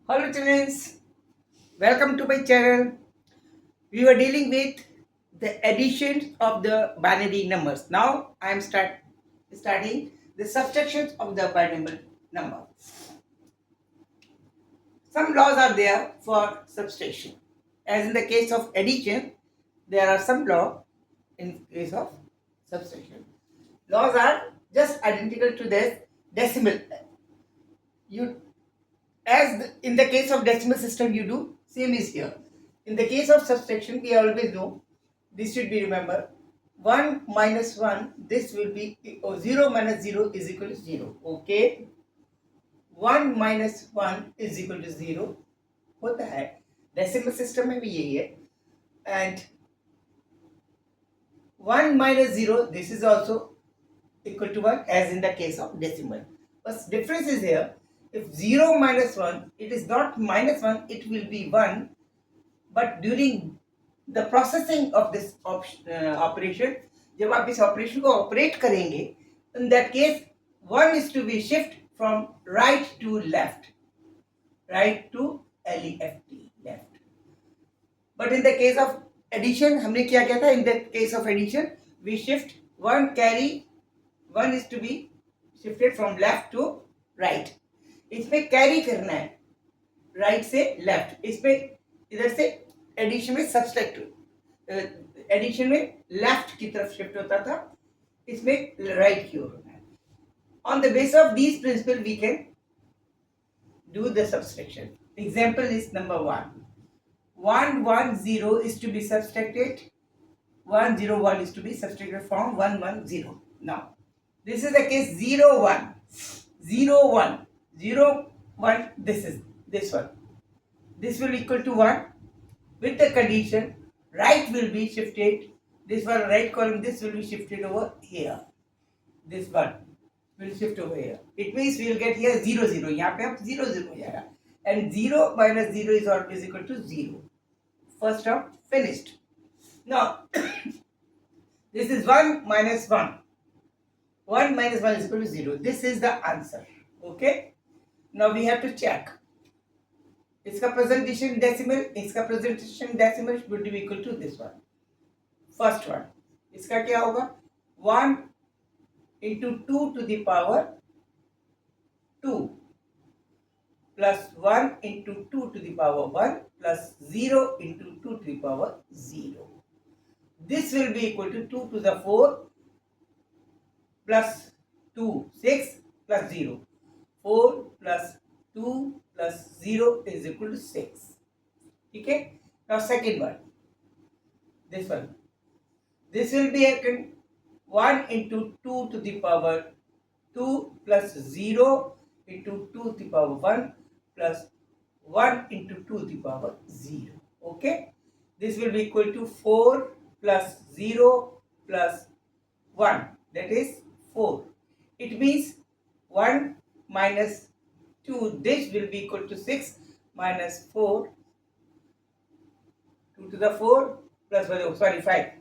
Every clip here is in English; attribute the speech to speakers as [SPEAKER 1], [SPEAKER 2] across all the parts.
[SPEAKER 1] Hello children, welcome to my channel. We were dealing with the addition of the binary numbers. Now I am starting the subtractions of the binary number. Some laws are there for subtraction. As in the case of addition, there are some laws in case of subtraction. Laws are just identical to this decimal. You in the case of decimal system you do same is here. In the case of subtraction we always know this should be remember 1 minus 1 this will be 0 minus 0 is equal to 0. Okay, 1 minus 1 is equal to 0 होता है decimal system में भी यही है. And 1 minus 0 this is also equal to 1 as in the case of decimal. But difference is here, if 0 minus 1 it is not minus 1, it will be 1, but during the processing of this operation, जब आप इस operation को operate करेंगे, in that case 1 is to be shift from right to left, right to left, left. But in the case of addition हमने क्या किया था? In the case of addition we shift one carry, 1 is to be shifted from left to right. इसमें carry करना है right से left. इसमें इधर से एडिशन में सब्सट्रैक्ट, एडिशन में लेफ्ट की तरफ शिफ्ट होता था, इसमें राइट की ओर होना है. On the base of these principle we can do the subtraction. Example is number 1. 110 is to be subtracted. 101 is to be subtracted from 110. Now, this is the case 01. 01. 01. This is this one. This will equal to 1 with the condition right will be shifted. This one right column, this will be shifted over here. This one will shift over here. It means we will get here 0 0. यहाँ पे आप 0 0 हो जाएगा. And 0 minus 0 is always equal to 0. First term finished. Now this is 1 minus 1. 1 minus 1 is equal to 0. This is the answer. Okay. Now we have to check. इसका presentation decimal, इसका presentation decimal would be equal to this one. First one. इसका क्या होगा? 1 into 2 to the power 2 plus 1 into 2 to the power 1 plus 0 into 2 to the power 0. This will be equal to 2 to the 4 plus 2, 6 plus 0. 4 plus 2 plus 0 is equal to 6. Okay? Now second one. This one. This will be 1 into 2 to the power 2 plus 0 into 2 to the power 1 plus 1 into 2 to the power 0. Okay? This will be equal to 4 plus 0 plus 1. That is 4. It means 1 minus 2. This will be equal to 6 minus 4. 2 to the 4 plus 5.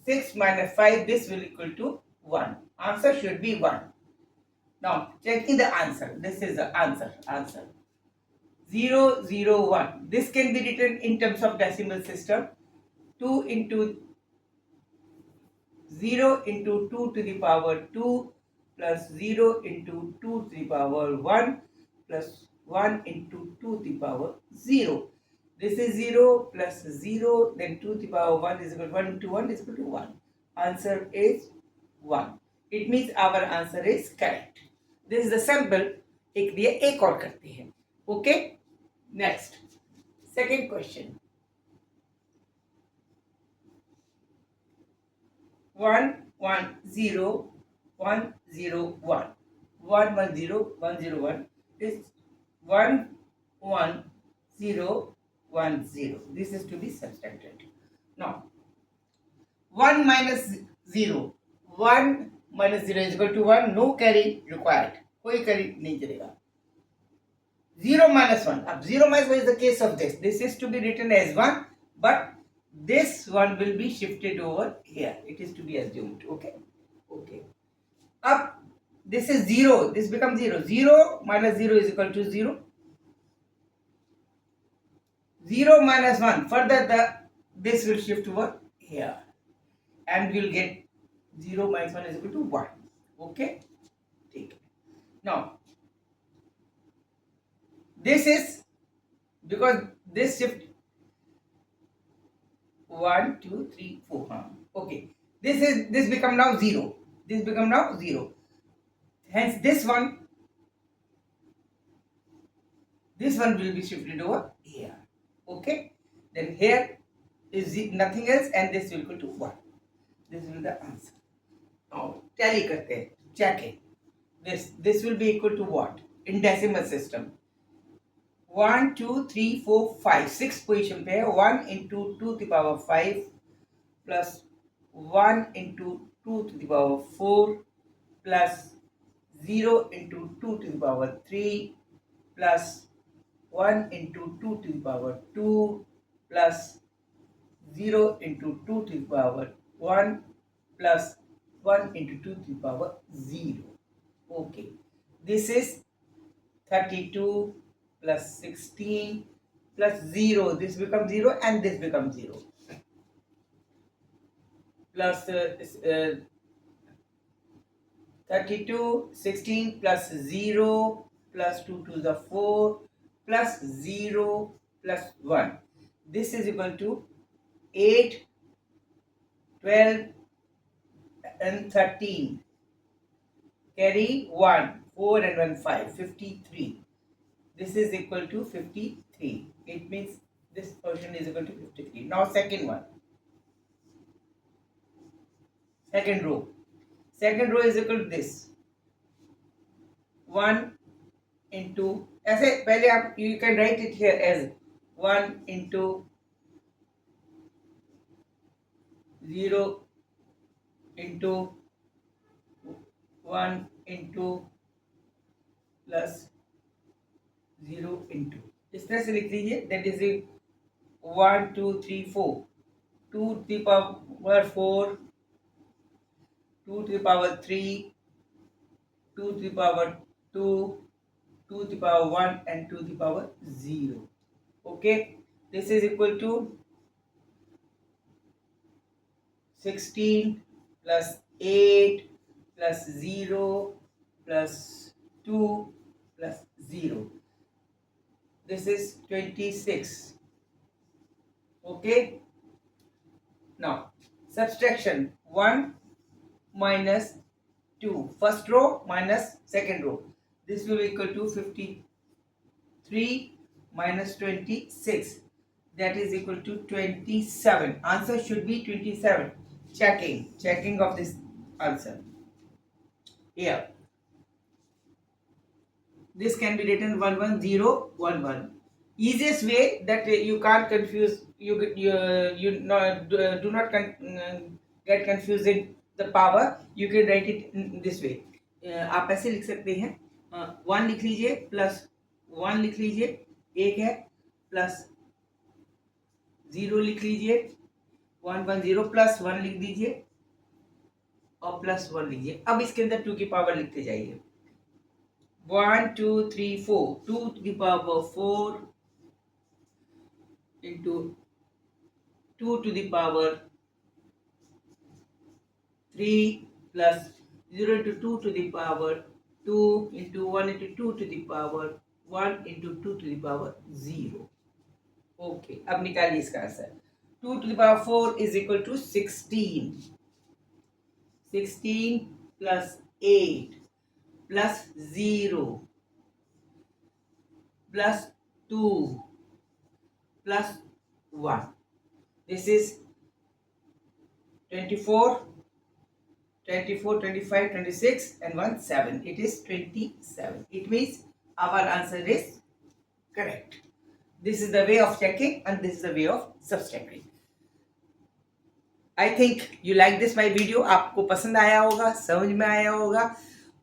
[SPEAKER 1] 6 minus 5, this will equal to 1. Answer should be 1. Now, checking the answer. This is the answer. 0, 0, 1. This can be written in terms of decimal system. 2 into 0 into 2 to the power 2 plus 0 into 2 to the power 1 plus 1 into 2 to the power 0. This is 0 plus 0, then 2 to the power 1 is equal to 1 into 1 is equal to 1. Answer is 1. It means our answer is correct. This is the sample. एक दिया एक और करते हैं. Okay? Next. Second question. 1 1 0 1 0 1. 1 1 0 1 0 1 is 1 1 0 1 0. This is to be subtracted. Now 1 minus 0. 1 minus 0 is equal to 1. No carry required. कोई carry नहीं चलेगा. 0 minus 1. अब 0 minus 1 is the case of this. This is to be written as 1, but this one will be shifted over here. It is to be assumed. Okay. Okay. अब this is 0, this becomes 0. 0 minus 0 is equal to 0. 0 minus 1, further this will shift over here and we'll get 0 minus 1 is equal to 1. Okay, take it. Now this is because this shift 1 2 3 4. Okay, this become now 0. This become now 0. Hence this one will be shifted over here. Okay, then here is nothing else and this will equal to 1. This will be the answer. Now tally करते हैं, checking. This will be equal to what in decimal system? 1 2 3 4 5 6 position पे 1 into 2 to the power 5 plus 1 into 2 to the power 4 plus 0 into 2 to the power 3 plus 1 into 2 to the power 2 plus 0 into 2 to the power 1 plus 1 into 2 to the power 0. Okay, this is 32 plus 16 plus 0. This becomes 0 and this becomes 0. Plus 32, 16 plus 0 plus 2 to the 4 plus 0 plus 1. This is equal to 8, 12 and 13. Carry 1, 4 and 1, 5, 53. This is equal to 53. It means this portion is equal to 53. Now second one. Second row. Second row is equal to this. 1 into, ऐसे पहले आप you can write it here as 1 into 0 into 1 into plus 0 into. इस तरह से लिख लीजिए. That is 1 2 3 4. 2 to the power 4, 2 to the power 3, 2 to the power 2, 2 to the power 1 and 2 to the power 0. Okay, this is equal to 16 plus 8 plus 0 plus 2 plus 0. This is 26. Okay, now subtraction 1 minus 2, first row minus second row. This will be equal to 53 minus 26. That is equal to 27. Answer should be 27. Checking of this answer. Here, this can be written 11011. Easiest way that you can't confuse. You do not get confused in the power. You can write it in this way. आप ऐसे लिख सकते हैं. 1 लिख लीजिए plus 1 लिख लीजिए, एक है, प्लस 0 लिख लीजिए, 110 प्लस 1 लिख दीजिए और प्लस 1 लीजिए. अब इसके अंदर 2 की पावर लिखते जाइए. 1 2 3 4, 2 to the power 4 into 2 to the power 3 plus 0 into 2 to the power 2 into 1 into 2 to the power 1 into 2 to the power 0. Okay, अब निकालिए इसका answer. 2 to the power 4 is equal to 16. 16 plus 8 plus 0 plus 2 plus 1. This is 24, 24, 25, 26 and 1, 7. It is 27. It means our answer is correct. This is the way of checking and this is the way of subtracting. I think you like this my video. आपको पसंद आया होगा, समझ में आया होगा.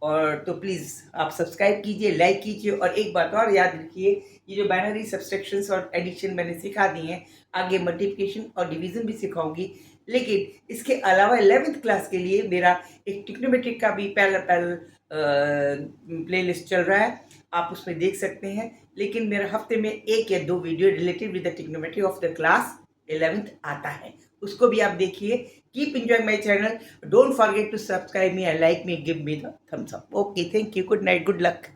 [SPEAKER 1] और तो प्लीज़ आप सब्सक्राइब कीजिए, लाइक कीजिए. और एक बात और याद रखिए, ये जो बाइनरी सब्सट्रैक्शंस और एडिशन मैंने सिखा दी हैं, आगे मल्टीप्लिकेशन और डिवीज़न भी सिखाऊंगी. लेकिन इसके अलावा 11th क्लास के लिए मेरा एक ट्रिग्नोमेट्रिक का भी पैरेलल प्लेलिस्ट चल रहा है, आप उसमें देख सकते हैं। लेकिन मेरा हफ्ते में 1 या 2 video related with the trigonometry of the class 11th आता है, उसको भी आप देखिए। Keep enjoying my channel, don't forget to subscribe me and like me, give me the thumbs up. Okay, thank you, good night, good luck.